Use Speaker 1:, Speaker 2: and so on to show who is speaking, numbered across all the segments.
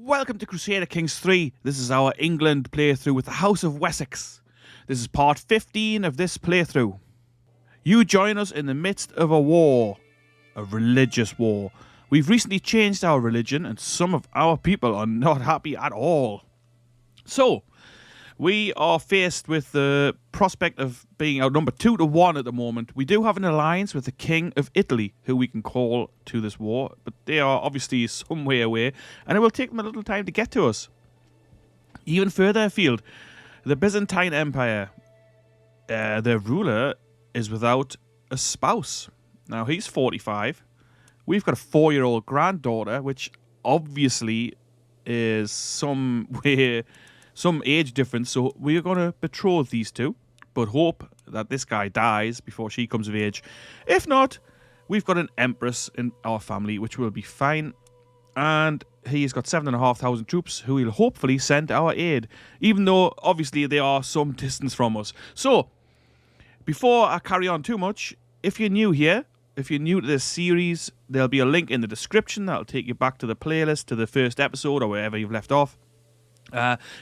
Speaker 1: Welcome to Crusader Kings 3. This is our England playthrough with the House of Wessex. This is part 15 of this playthrough. You join us in the midst of a war. A religious war. We've recently changed our religion and some of our people are not happy at all. So, we are faced with the prospect of being outnumbered 2-1 at the moment. We do have an alliance with the King of Italy, who we can call to this war, but they are obviously some way away, and it will take them a little time to get to us. Even further afield, the Byzantine Empire, their ruler is without a spouse. Now, he's 45. We've got a 4-year-old granddaughter, which obviously is some age difference, so we are going to betroth these two, but hope that this guy dies before she comes of age. If not, we've got an empress in our family, which will be fine, and he's got 7,500 troops who will hopefully send our aid, even though obviously they are some distance from us. So, before I carry on too much, if you're new here, if you're new to this series, there'll be a link in the description that'll take you back to the playlist, to the first episode or wherever you've left off.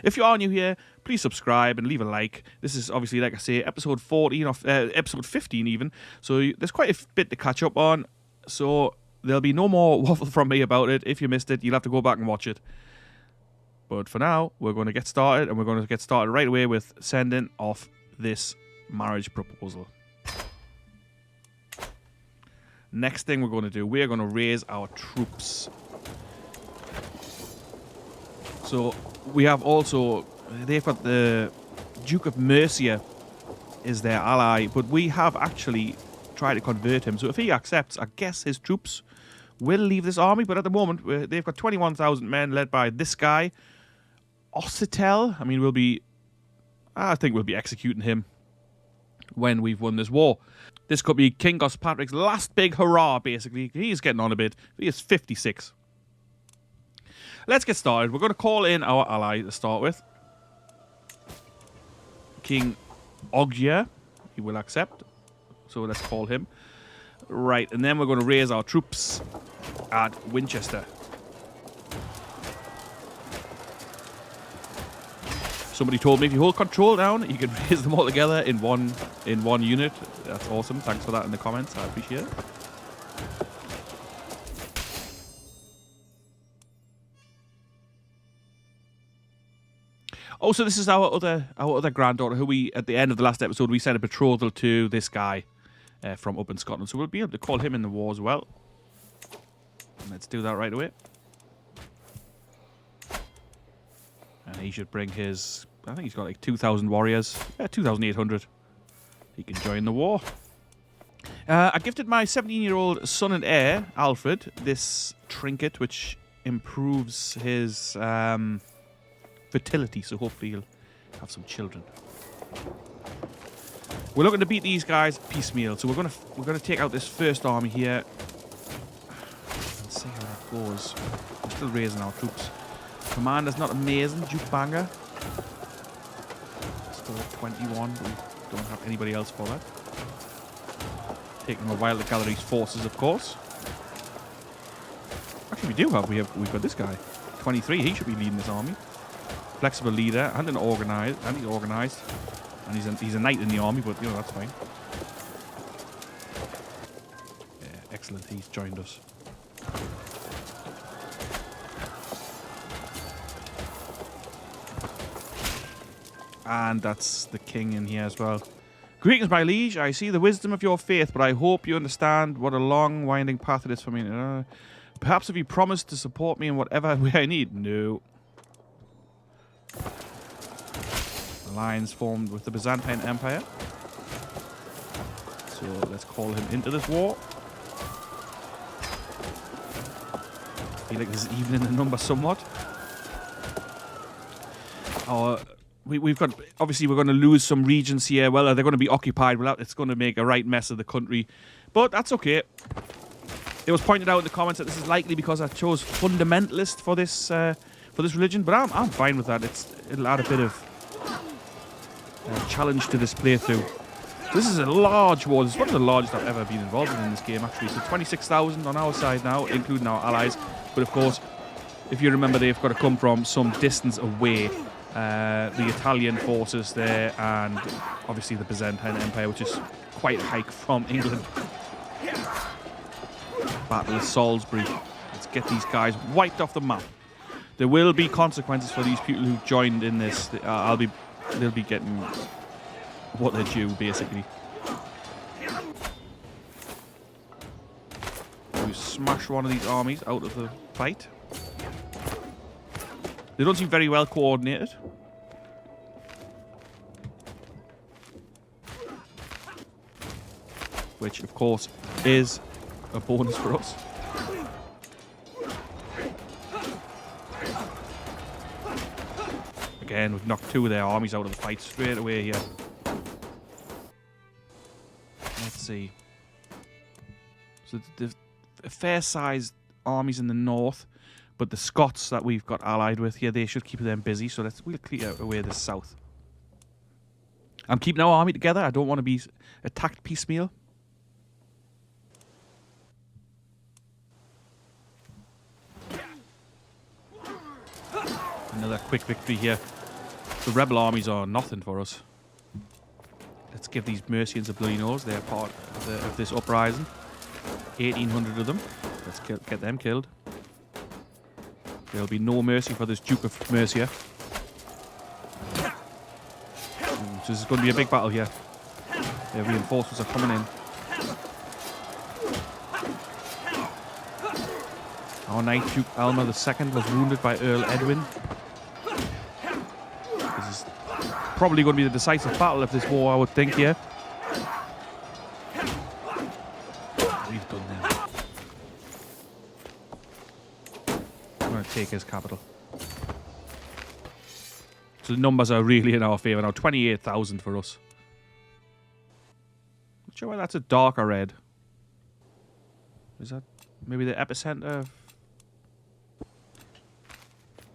Speaker 1: If you are new here, please subscribe and leave a like. This is obviously, like I say, episode 14 or episode 15 even. So there's quite a bit to catch up on. So there'll be no more waffle from me about it. If you missed it, you'll have to go back and watch it. But for now, we're going to get started, and we're going to get started right away with sending off this marriage proposal. Next thing we're going to do, we're going to raise our troops. So we have also, they've got the Duke of Mercia is their ally, but we have actually tried to convert him. So if he accepts, I guess his troops will leave this army, but at the moment they've got 21,000 men led by this guy, Occitel. I mean, I think we'll be executing him when we've won this war. This could be King Gospatrick's last big hurrah, basically. He's getting on a bit. He is 56. Let's get started. We're going to call in our ally to start with. King Oggier. He will accept. So let's call him. Right, and then we're going to raise our troops at Winchester. Somebody told me if you hold control down, you can raise them all together in one unit. That's awesome. Thanks for that in the comments. I appreciate it. Also, this is our other granddaughter, who we, at the end of the last episode, we sent a betrothal to this guy from up in Scotland. So we'll be able to call him in the war as well. And let's do that right away. And he should bring his, I think he's got like 2,000 warriors. 2,800. He can join the war. I gifted my 17-year-old son and heir, Alfred, this trinket, which improves his fertility, so hopefully he'll have some children. We're looking to beat these guys piecemeal, so we're gonna take out this first army here and see how that goes. We're still raising our troops. Commander's not amazing, Duke Banger. Still at 21, but we don't have anybody else for that. Taking a while to gather these forces, of course. Actually, we do have. We've got this guy, 23. He should be leading this army. Flexible leader and he's organised, and he's a knight in the army, but you know that's fine. Yeah, excellent. He's joined us. And that's the king in here as well. Greetings, my liege. I see the wisdom of your faith, but I hope you understand what a long, winding path it is for me. Perhaps if you promise to support me in whatever way I need. No. Alliance formed with the Byzantine Empire. So let's call him into this war. I feel like this is even in the number somewhat. We've got, obviously we're going to lose some regions here. Well, they're going to be occupied. Well, it's going to make a right mess of the country. But that's okay. It was pointed out in the comments that this is likely because I chose fundamentalist for this religion. But I'm fine with that. It'll add a bit of challenge to this playthrough. This is a large war. This is one of the largest I've ever been involved in this game, actually. So 26,000 on our side now, including our allies. But of course, If you remember, they've got to come from some distance away. The Italian forces there, and obviously the Byzantine Empire, which is quite a hike from England. Battle of Salisbury. Let's get these guys wiped off the map. There will be consequences for these people who joined in this. They'll be getting what they're due, basically. We smash one of these armies out of the fight. They don't seem very well coordinated. Which, of course, is a bonus for us. Again, we've knocked two of their armies out of the fight straight away here. Let's see. So the fair-sized armies in the north, but the Scots that we've got allied with here, they should keep them busy. So we'll clear away the south. I'm keeping our army together. I don't want to be attacked piecemeal. Another quick victory here. The rebel armies are nothing for us. Let's give these Mercians a bloody nose. They're part of this uprising. 1,800 of them. Let's get them killed. There'll be no mercy for this Duke of Mercia. So this is going to be a big battle here. Their reinforcements are coming in. Our Knight Duke Alma II was wounded by Earl Edwin. This is probably going to be the decisive battle of this war, I would think, here. We've done that. I'm going to take his capital. So the numbers are really in our favour now. 28,000 for us. Not sure why that's a darker red. Is that maybe the epicenter of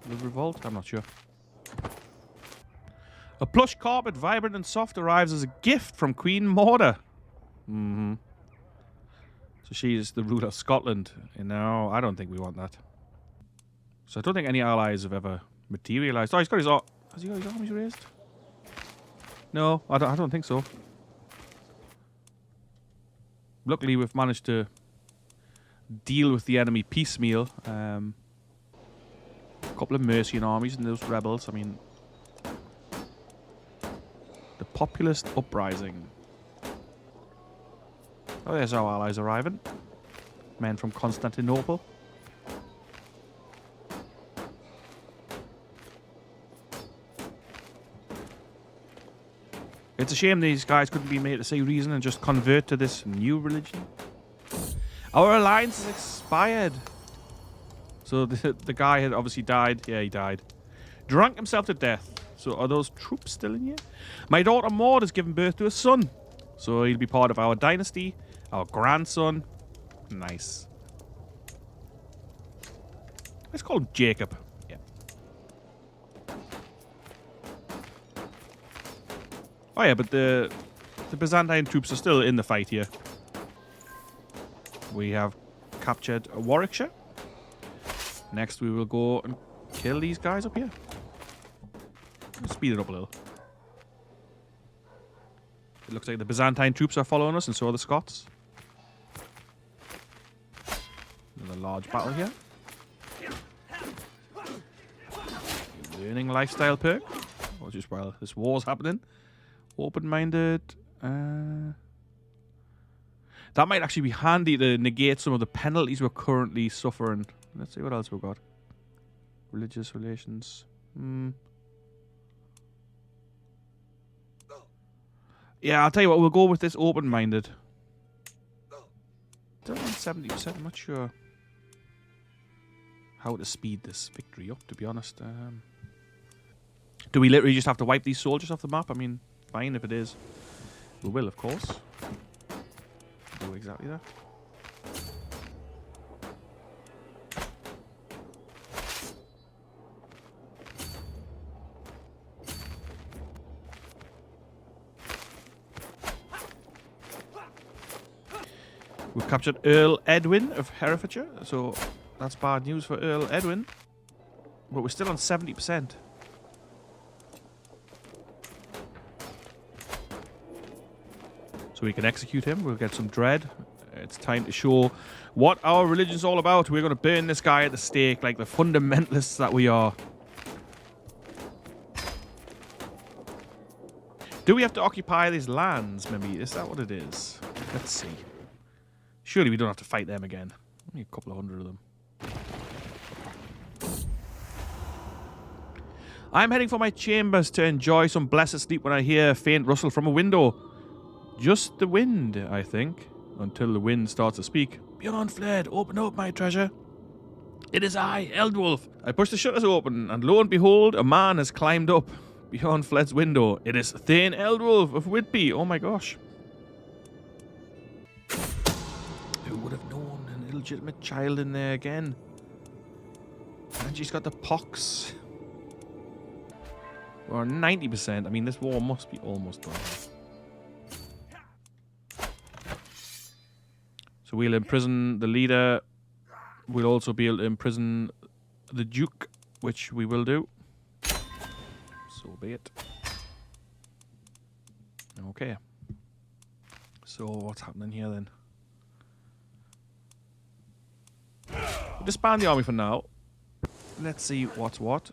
Speaker 1: the revolt? I'm not sure. A plush carpet, vibrant and soft, arrives as a gift from Queen Mauda. So she is the ruler of Scotland. And no, I don't think we want that. So I don't think any allies have ever materialised. Oh, he's got his... Has he got his armies raised? No, I don't think so. Luckily, we've managed to deal with the enemy piecemeal. A couple of Mercian armies and those rebels. I mean, the populist uprising. Oh, there's our allies arriving. Men from Constantinople. It's a shame these guys couldn't be made to see reason and just convert to this new religion. Our alliance has expired. So the guy had obviously died. Yeah, he died. Drank himself to death. So are those troops still in here? My daughter Maud has given birth to a son. So he'll be part of our dynasty. Our grandson. Nice. Let's call him Jacob. Yeah. Oh yeah, but the Byzantine troops are still in the fight here. We have captured Warwickshire. Next we will go and kill these guys up here. Speed it up a little. It looks like the Byzantine troops are following us, and so are the Scots. Another large battle here. Learning lifestyle perk. Or just while this war's happening. Open-minded. That might actually be handy to negate some of the penalties we're currently suffering. Let's see what else we've got. Religious relations. Yeah, I'll tell you what, we'll go with this open-minded. Still on 70%, I'm not sure how to speed this victory up, to be honest. Do we literally just have to wipe these soldiers off the map? I mean, fine if it is. We will, of course. Do exactly that. We've captured Earl Edwin of Herefordshire, so that's bad news for Earl Edwin. But we're still on 70%. So we can execute him. We'll get some dread. It's time to show what our religion's all about. We're going to burn this guy at the stake like the fundamentalists that we are. Do we have to occupy these lands, maybe? Is that what it is? Let's see. Surely we don't have to fight them again. Only a couple of hundred of them. I'm heading for my chambers to enjoy some blessed sleep when I hear a faint rustle from a window. Just the wind, I think, until the wind starts to speak. Beyond fled, open up, my treasure. It is I, Eldwulf. I push the shutters open, and lo and behold, a man has climbed up beyond Fled's window. It is Thane Eldwulf of Whitby. Oh my gosh. Who would have known? An illegitimate child in there again. And she's got the pox. We're on 90%. I mean, this war must be almost done. So we'll imprison the leader. We'll also be able to imprison the Duke, which we will do. So be it. Okay. So what's happening here then? We'll disband the army for now. Let's see what's what.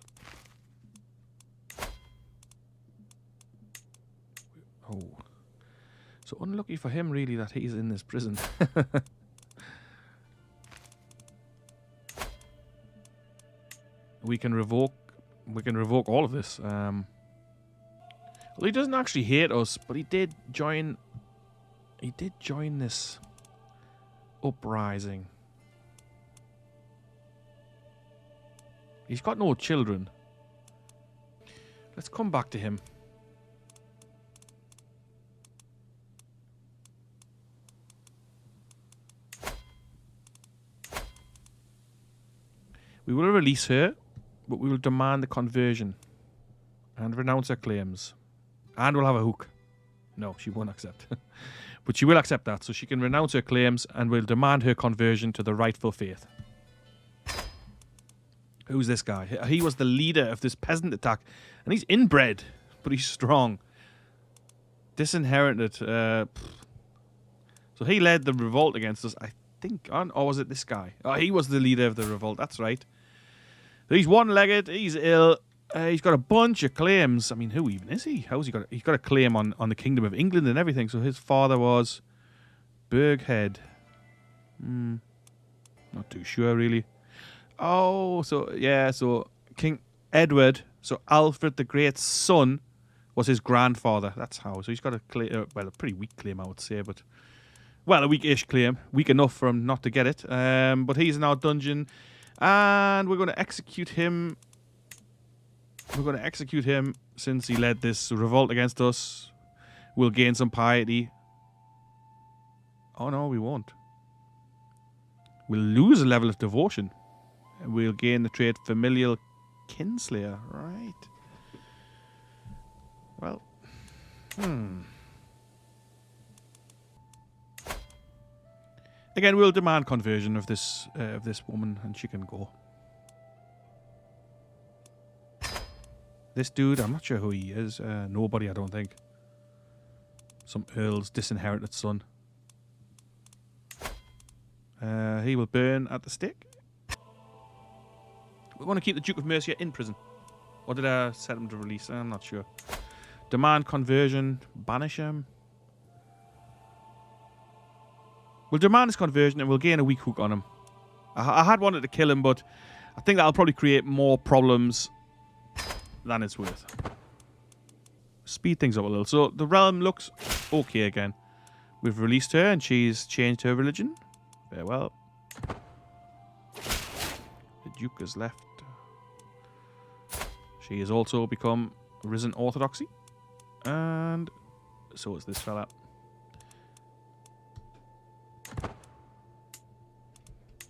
Speaker 1: Oh. So unlucky for him, really, that he's in this prison. We can revoke all of this. Well, he doesn't actually hate us, but he did join this uprising. He's got no children. Let's come back to him. We will release her, but we will demand the conversion and renounce her claims. And we'll have a hook. No, she won't accept. But she will accept that, so she can renounce her claims and we'll demand her conversion to the rightful faith. Who's this guy? He was the leader of this peasant attack. And he's inbred, but he's strong. Disinherited. So he led the revolt against us, I think. Or was it this guy? Oh, he was the leader of the revolt, that's right. So he's one-legged, he's ill, he's got a bunch of claims. I mean, who even is he? How's he got? He's got a claim on the Kingdom of England and everything. So his father was Burghead. Not too sure, really. Oh, so, yeah, so King Edward, so Alfred the Great's son, was his grandfather. That's how. So he's got a claim, well, a pretty weak claim, I would say, but, well, a weak-ish claim. Weak enough for him not to get it. But he's in our dungeon. And we're going to execute him. We're going to execute him since he led this revolt against us. We'll gain some piety. Oh, no, we won't. We'll lose a level of devotion. We'll gain the trait familial kinslayer. Right. Well. Again, we'll demand conversion of this woman, and she can go. This dude, I'm not sure who he is. Nobody, I don't think. Some earl's disinherited son. He will burn at the stake. We're going to keep the Duke of Mercia in prison. Or did I set him to release? I'm not sure. Demand conversion. Banish him. We'll demand his conversion and we'll gain a weak hook on him. I had wanted to kill him, but I think that'll probably create more problems than it's worth. Speed things up a little. So the realm looks okay again. We've released her and she's changed her religion. Very well. The Duke has left. She has also become risen orthodoxy. And so is this fella.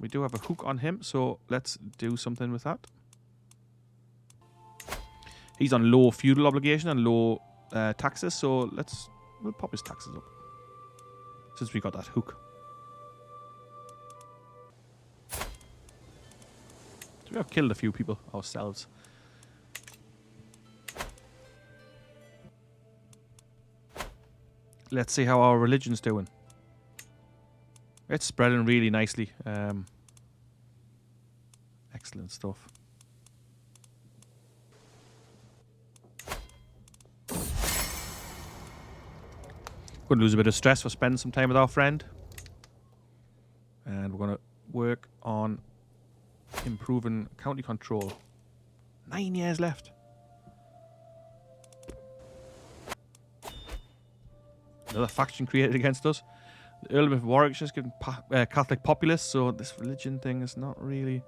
Speaker 1: We do have a hook on him, so let's do something with that. He's on low feudal obligation and low taxes, so we'll pop his taxes up. Since we got that hook. So We have killed a few people ourselves. Let's see how our religion's doing. It's spreading really nicely. Excellent stuff. Going to lose a bit of stress for spending some time with our friend. And we're going to work on improving county control. 9 years left. Another faction created against us. The Earl of Warwickshire's given Catholic populace, so this religion thing is not really...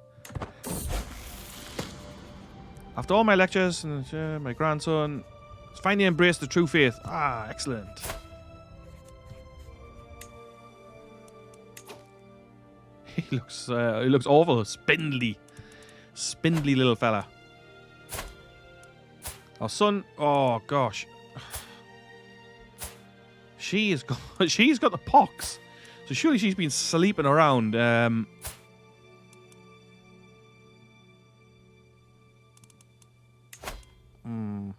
Speaker 1: After all my lectures, and my grandson has finally embraced the true faith. Ah, excellent. He looks awful, spindly little fella. Our son, oh gosh, she's got the pox. So surely she's been sleeping around.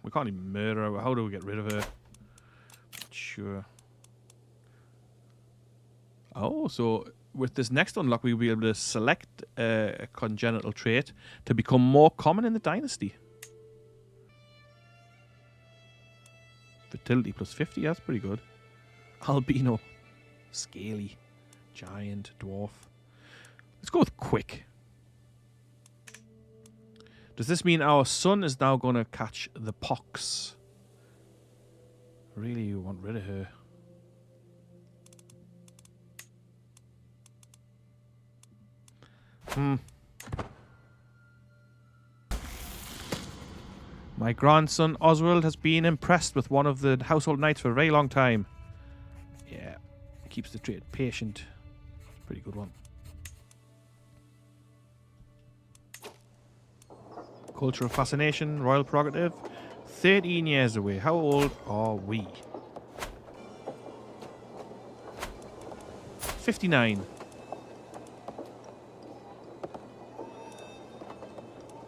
Speaker 1: We can't even murder her. How do we get rid of her? Sure. Oh, so with this next unlock, we'll be able to select a congenital trait to become more common in the dynasty. Fertility plus 50, that's pretty good. Albino, scaly, giant, dwarf. Let's go with quick. Does this mean our son is now going to catch the pox? Really want rid of her. My grandson Oswald has been impressed with one of the household knights for a very long time. Yeah, keeps the trait patient. Pretty good one. Cultural fascination, royal prerogative. 13 years away. How old are we? 59.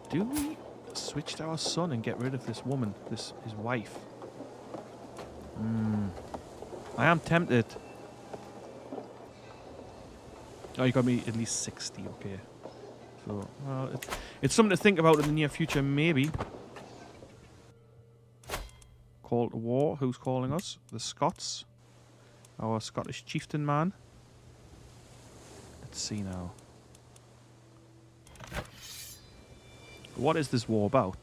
Speaker 1: Do we switch to our son and get rid of this woman, his wife? I am tempted. Oh, you got me at least 60, okay. So, well, it's something to think about in the near future, maybe. Call to war. Who's calling us? The Scots. Our Scottish chieftain man. Let's see now. What is this war about?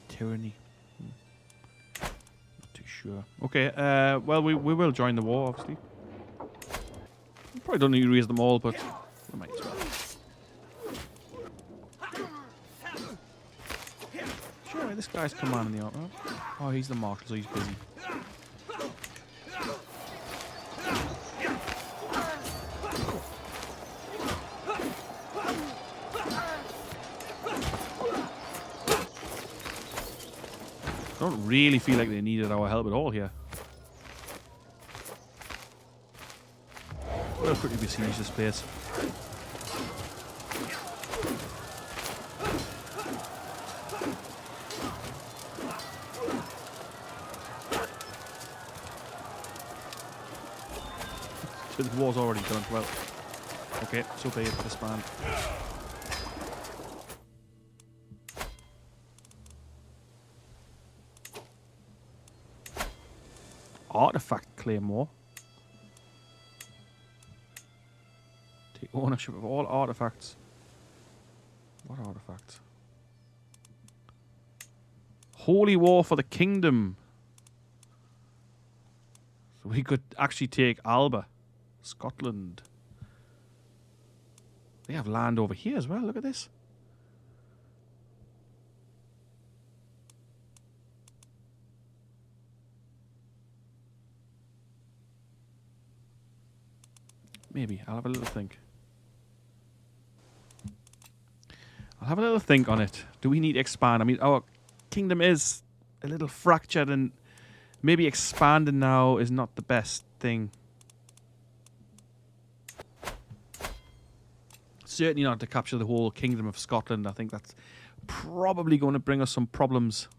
Speaker 1: Tyranny. Not too sure. Okay, well, we will join the war, obviously. We probably don't need to raise them all, but we might as well. Sure, this guy's commanding the army. Oh, he's the marshal, so he's busy. I don't really feel like they needed our help at all here. We'll quickly besiege this place. The war's already done. Well, okay, so be it. Disband. Artifact claymore. Take ownership of all artifacts. What artifacts? Holy war for the kingdom. So we could actually take Alba, Scotland. They have land over here as well. Look at this. Maybe. I'll have a little think. I'll have a little think on it. Do we need to expand? I mean, our kingdom is a little fractured, and maybe expanding now is not the best thing. certainly not to capture the whole Kingdom of Scotland. I think that's probably going to bring us some problems.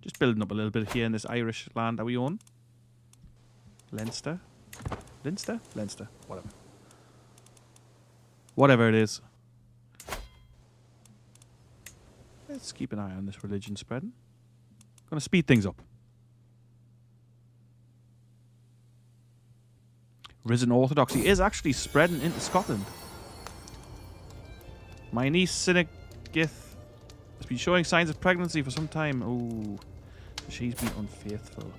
Speaker 1: Just building up a little bit here in this Irish land that we own. Leinster? Leinster? Leinster. Whatever. Whatever it is. Let's keep an eye on this religion spreading. Gonna speed things up. Risen Orthodoxy is actually spreading into Scotland. My niece Sinigith has been showing signs of pregnancy for some time. Oh, she's been unfaithful.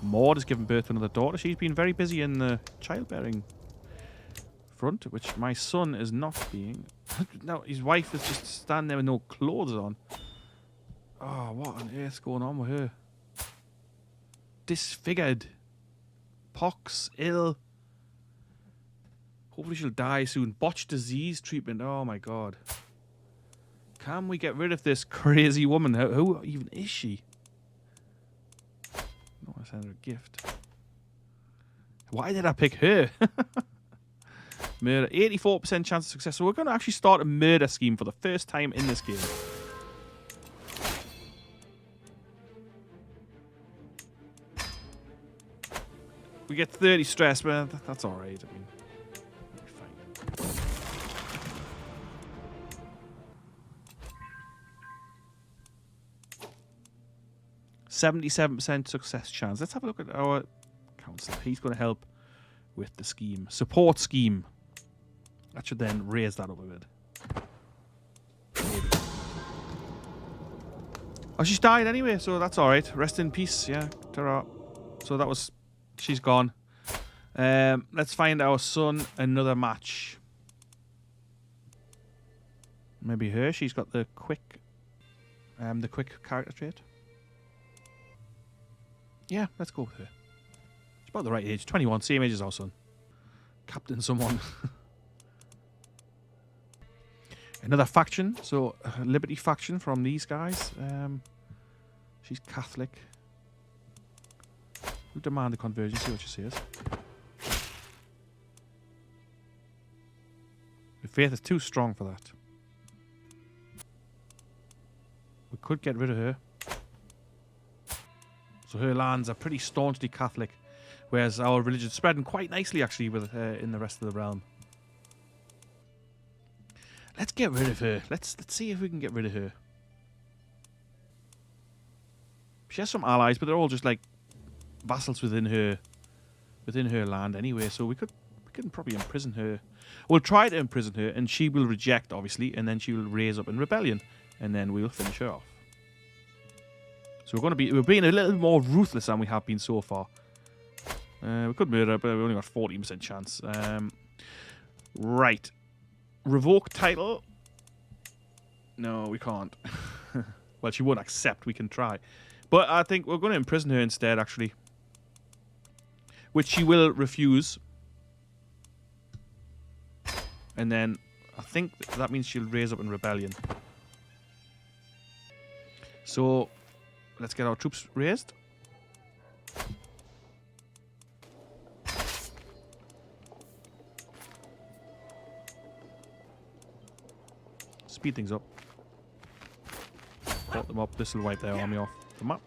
Speaker 1: Maud has given birth to another daughter. She's been very busy in the childbearing front, which my son is not being. Now, his wife is just standing there with no clothes on. Oh, what on earth's going on with her? Disfigured. Pox, ill. Hopefully she'll die soon. Botched disease treatment. Oh my god. Can we get rid of this crazy woman? Who even is she? No, I sent her a gift. Why did I pick her? Murder. 84% chance of success. So we're going to actually start a murder scheme for the first time in this game. We get 30 stress, but that's alright. I mean, we'll be fine. 77% success chance. Let's have a look at our counselor. He's going to help with the scheme. Support scheme. That should then raise that up a bit. Maybe. Oh, she's died anyway, so that's alright. Rest in peace, yeah. Ta-ra. So that was... She's gone. Let's find our son another match. Maybe her. She's got the quick character trait. Yeah, let's go with her. She's about the right age. 21, same age as our son. Captain someone. Another faction. So, Liberty faction from these guys. She's Catholic. We'll demand a conversion, see what she says. The faith is too strong for that. We could get rid of her. So her lands are pretty staunchly Catholic, whereas our religion's spreading quite nicely actually with in the rest of the realm. Let's get rid of her. Let's see if we can get rid of her. She has some allies, but they're all just like vassals within her land anyway. So we can probably imprison her. We'll try to imprison her, and she will reject obviously, and then she will raise up in rebellion, and then we'll finish her off. So we're being a little more ruthless than we have been so far. We could murder her, but we only got 14% chance. Right. Revoke title. No, we can't. Well, she won't accept. We can try. But I think we're going to imprison her instead, actually. Which she will refuse. And then I think that means she'll raise up in rebellion. So... let's get our troops raised. Speed things up. Put them up. This will wipe their army off the map.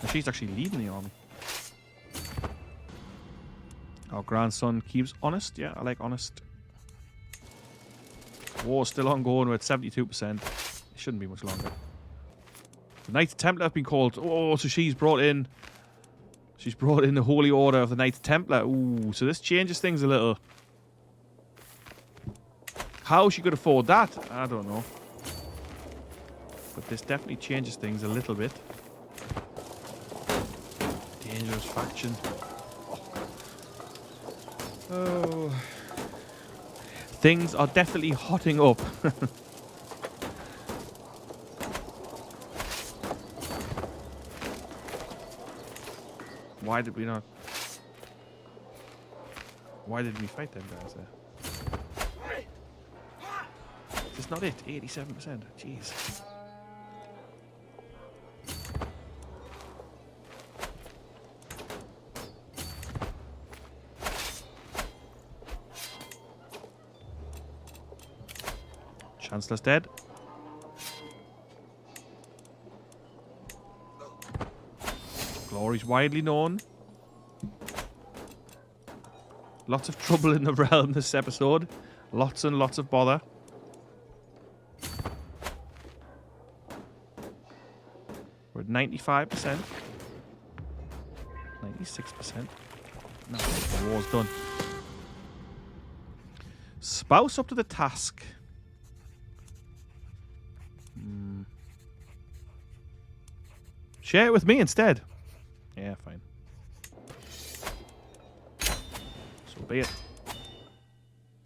Speaker 1: And she's actually leading the army. Our grandson keeps honest. Yeah, I like honest. War's still ongoing with 72%. It shouldn't be much longer. The Knights Templar have been called. Oh, so she's brought in. She's brought in the Holy Order of the Knights Templar. Ooh, so this changes things a little. How she could afford that, I don't know. But this definitely changes things a little bit. Dangerous faction. Oh. Things are definitely hotting up. Why did we not? Why did we fight them guys there? Is is not it. 87%. Jeez. Chancellor's dead. Glory's widely known. Lots of trouble in the realm this episode. Lots and lots of bother. We're at 95%. 96%. No, the war's done. Spouse up to the task. Share it with me instead. Yeah, fine. So be it.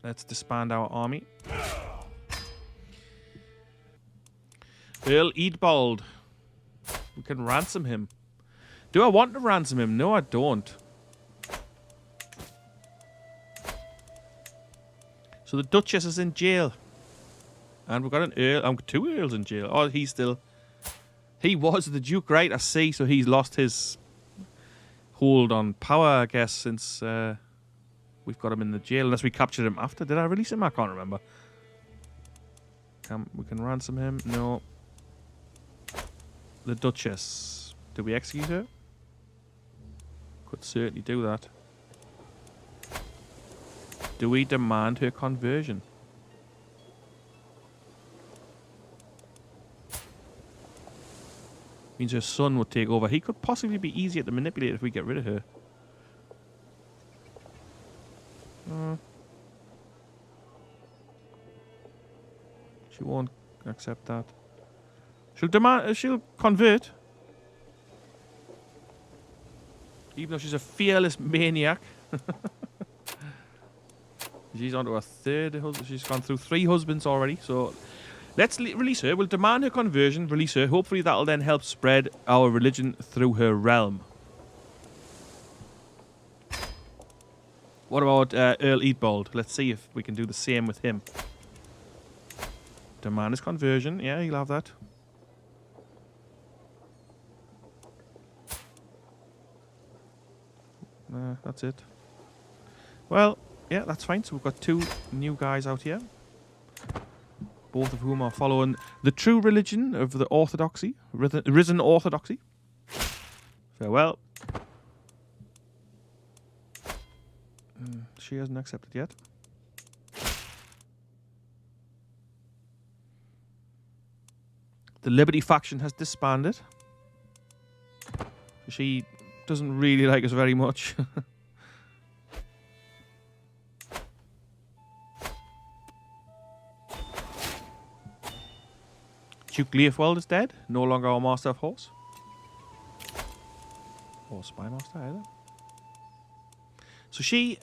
Speaker 1: Let's disband our army. Earl Eadbald. We can ransom him. Do I want to ransom him? No, I don't. So the Duchess is in jail. And we've got an Earl. Two Earls in jail. Oh, he's still... He was the Duke, right? I see. So he's lost his hold on power, I guess, since we've got him in the jail. Unless we captured him after. Did I release him? I can't remember. We can ransom him. No. The Duchess. Did we execute her? Could certainly do that. Do we demand her conversion? Means her son would take over. He could possibly be easier to manipulate if we get rid of her. She won't accept that. She'll demand. She'll convert. Even though she's a fearless maniac. She's on to her third husband. She's gone through 3 husbands already. So let's release her. We'll demand her conversion. Release her. Hopefully that'll then help spread our religion through her realm. What about Earl Eadbald? Let's see if we can do the same with him. Demand his conversion. Yeah, he'll have that. That's it. Well, yeah, that's fine. So we've got 2 new guys out here. Both of whom are following the true religion of the orthodoxy. Risen orthodoxy. Farewell. She hasn't accepted yet. The Liberty faction has disbanded. She doesn't really like us very much. Duke Leofweld is dead. No longer our master of horse. Or spy master either. So she's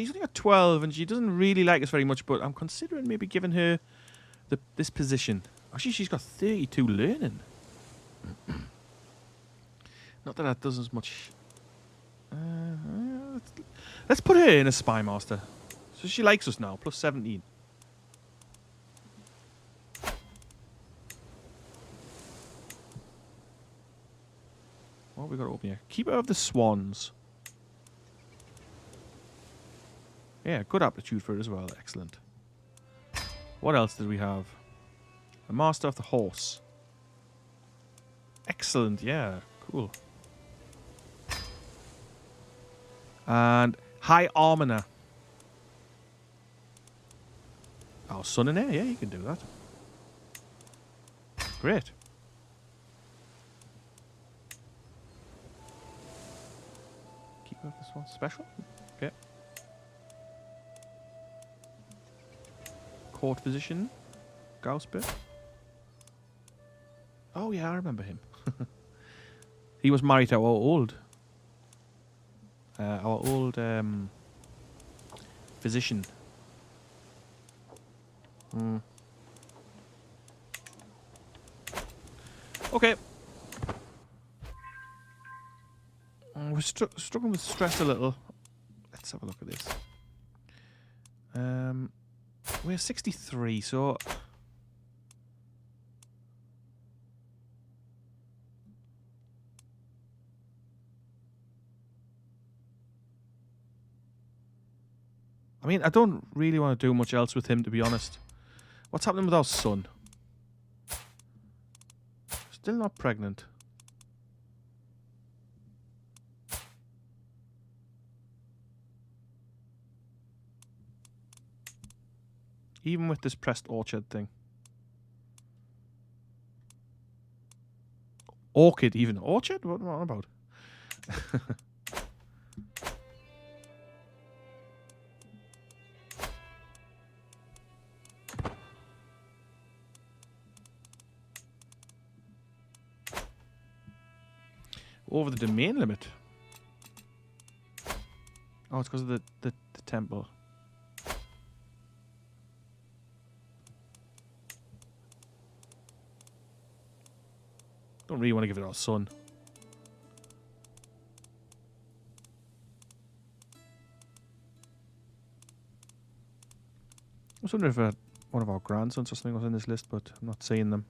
Speaker 1: only got 12 and she doesn't really like us very much, but I'm considering maybe giving her this position. Actually, she's got 32 learning. Not that that does as much. Let's put her in as spy master. So she likes us now, plus 17. What have we got to open here? Keeper of the Swans. Yeah, good aptitude for it as well. Excellent. What else did we have? A Master of the Horse. Excellent, yeah. Cool. And High Almoner. Our son in there? Yeah, you can do that. Great. Keeper of the Swans. Special? Okay. Court physician, Gospatrick. Oh yeah, I remember him. He was married to our old physician. Okay. We're struggling with stress a little. Let's have a look at this. We're 63, so I mean, I don't really want to do much else with him, to be honest. What's happening with our son? Still not pregnant. Even with this pressed orchard thing. Orchid, even. Orchard? What am I on about? Over the domain limit. Oh, it's because of the temple. Don't really want to give it our son. I was wondering if one of our grandsons or something was in this list, but I'm not seeing them.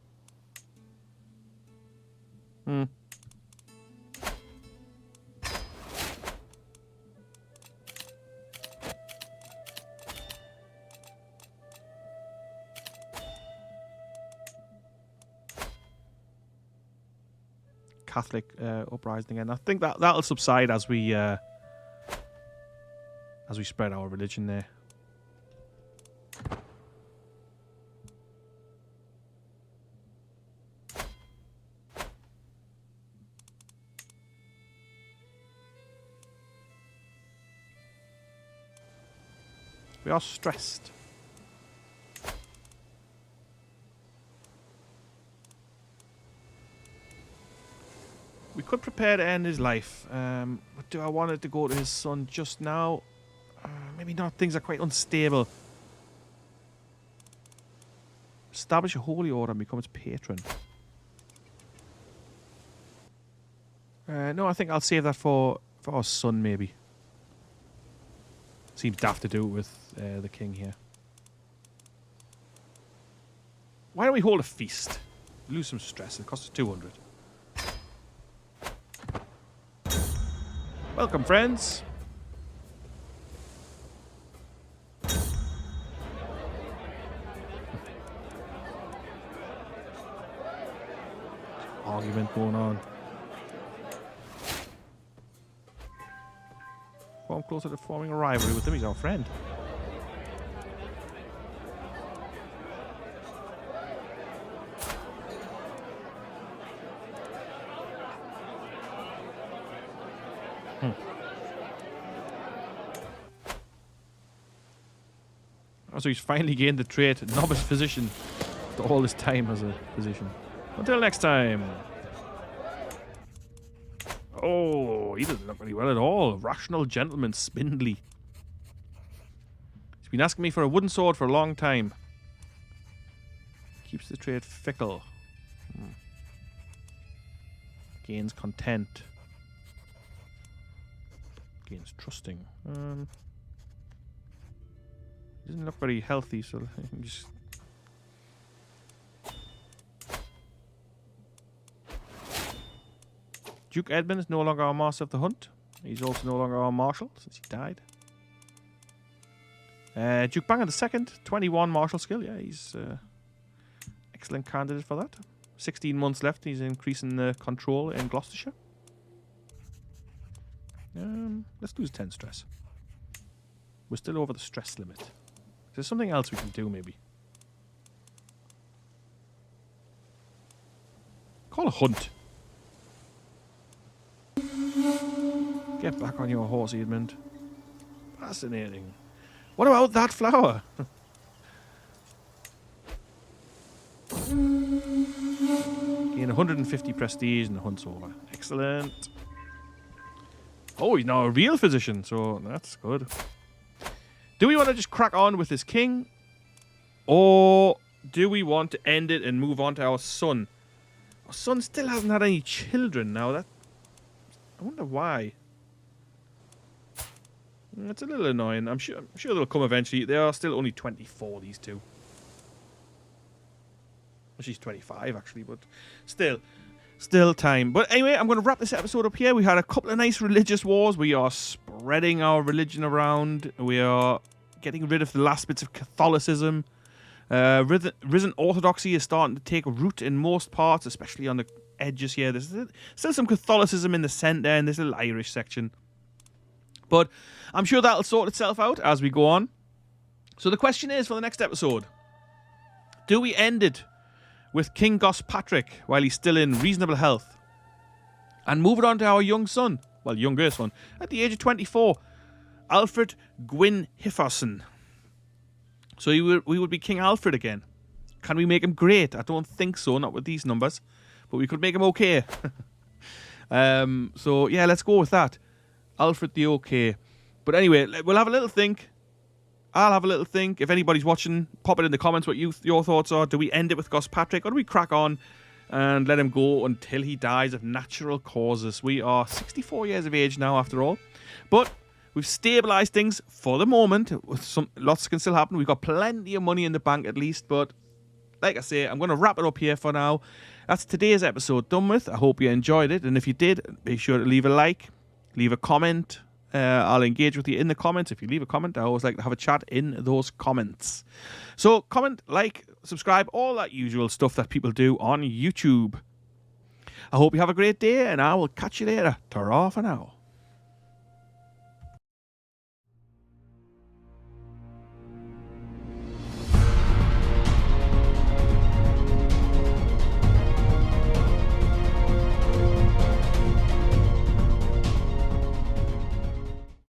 Speaker 1: Catholic uprising again. I think that'll subside as we spread our religion there. We are stressed. We could prepare to end his life. But do I want it to go to his son just now? Maybe not. Things are quite unstable. Establish a holy order and become its patron. No, I think I'll save that for our son, maybe. Seems daft to do it with the king here. Why don't we hold a feast? Lose some stress. It costs us 200. Welcome, friends. Argument going on. Form closer to forming a rivalry with him. He's our friend. So he's finally gained the trait novice physician after all this time as a physician. Until next time. Oh, he doesn't look very well at all. Rational gentleman, spindly. He's been asking me for a wooden sword for a long time. Keeps the trait fickle. Gains content. Gains trusting. Doesn't look very healthy, so just... Duke Edmund is no longer our master of the hunt. He's also no longer our marshal since he died. Duke Banga II, 21 martial skill. Yeah, he's excellent candidate for that. 16 months left. He's increasing the control in Gloucestershire. Let's lose 10 stress. We're still over the stress limit. There's something else we can do, maybe. Call a hunt. Get back on your horse, Edmund. Fascinating. What about that flower? Gain 150 prestige and the hunt's over. Excellent. Oh, he's now a real physician, so that's good. Do we want to just crack on with this king? Or do we want to end it and move on to our son? Our son still hasn't had any children now. I wonder why. It's a little annoying. I'm sure they'll come eventually. They are still only 24, these two. Well, she's 25, actually, but still time. But anyway, I'm going to wrap this episode up here. We had a couple of nice religious wars. We are spreading our religion around. We are getting rid of the last bits of Catholicism. Risen Orthodoxy is starting to take root in most parts, especially on the edges here. There's still some Catholicism in the centre and this little Irish section. But I'm sure that'll sort itself out as we go on. So the question is for the next episode, do we end it with King Gospatrick while he's still in reasonable health? And move it on to our young son, well, younger son, at the age of 24, Alfred Gwyn Hifferson. So we would be King Alfred again. Can we make him great? I don't think so, not with these numbers. But we could make him okay. So, yeah, let's go with that. Alfred the okay. But anyway, we'll have a little think. I'll have a little think. If anybody's watching, pop it in the comments what your thoughts are. Do we end it with Gospatrick, or do we crack on and let him go until he dies of natural causes? We are 64 years of age now, after all. But we've stabilised things for the moment. Lots can still happen. We've got plenty of money in the bank at least. But like I say, I'm going to wrap it up here for now. That's today's episode done with. I hope you enjoyed it. And if you did, be sure to leave a like, leave a comment. I'll engage with you in the comments. If you leave a comment, I always like to have a chat in those comments. So comment, like, subscribe, all that usual stuff that people do on YouTube. I hope you have a great day, and I will catch you later. Ta-ra for now.